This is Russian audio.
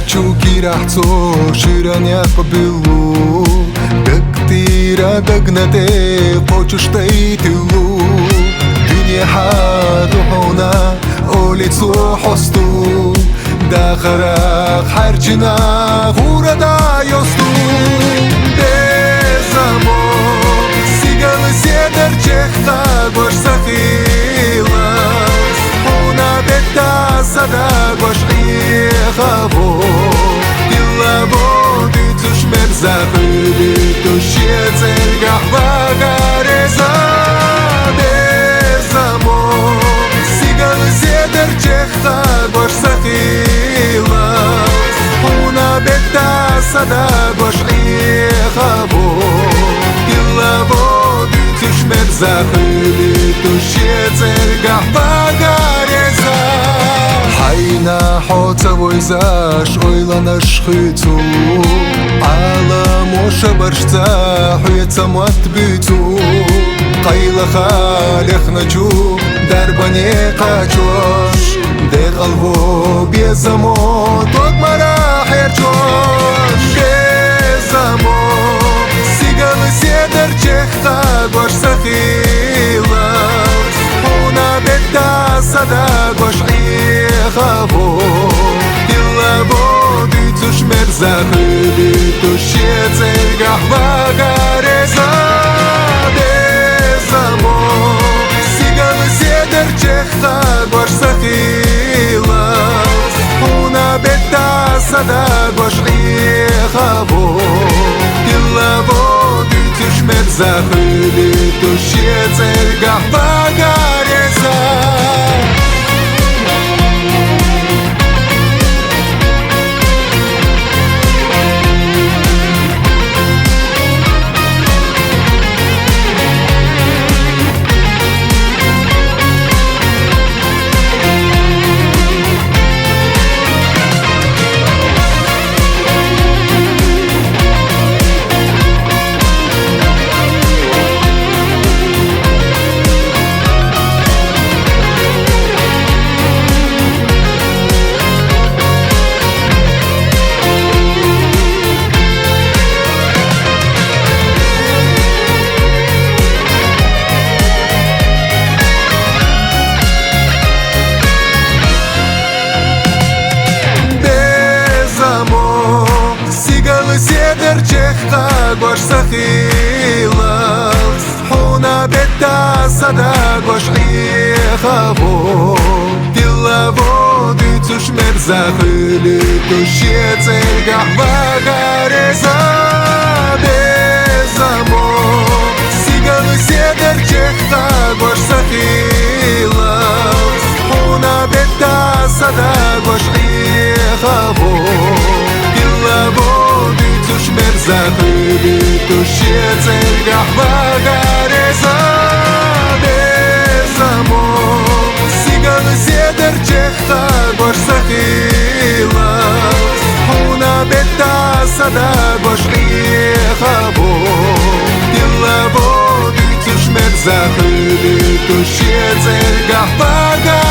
Чукирахцо шираня побилу Дактира дагнате почуштай тилу Дюня харухона олицу хосту Дахарах харчина гурада йосту Безамо сигал седер чехта гош сахилас Хуна бетта сада гош ихаво Захыли тушеце гахвагареза Безамо сигал седер чехта гош сахилас Хуна бетта сада гош ихаво Илаво дитушмер захыли тушеце гахвагареза Хайна хоца войзаш ойланаш хыцу Ала моша баршца хуеца матбицу Qayla xalexnachu darbane qachosh De qalbo bezamo togmara herchosh Bezamo sigal seder chekta gosh sakhilas Una betta sada gosh ikhavo Ilabo ditush merzahili tushetse gahvagareza Bezamo sigal seder chekta gosh sakhilas Una betta sada gosh ikhavo Ilabo ditush merzahili tushetse gahvagareza Seder chekta gosh sakhilas Huna betta sada gosh ikhavo Dilavo ditush merzakhili tushetse gahvagareza Bezamo sigal seder chekta gosh sakhilas Huna betta sada gosh ikhavo Dilavo Захыли тушеце гахвагареза Безамо сигал седер чехта гош сахилас Хуна бетта сада гош ихаво Дилаво дитуш мер захыли тушеце гахвагареза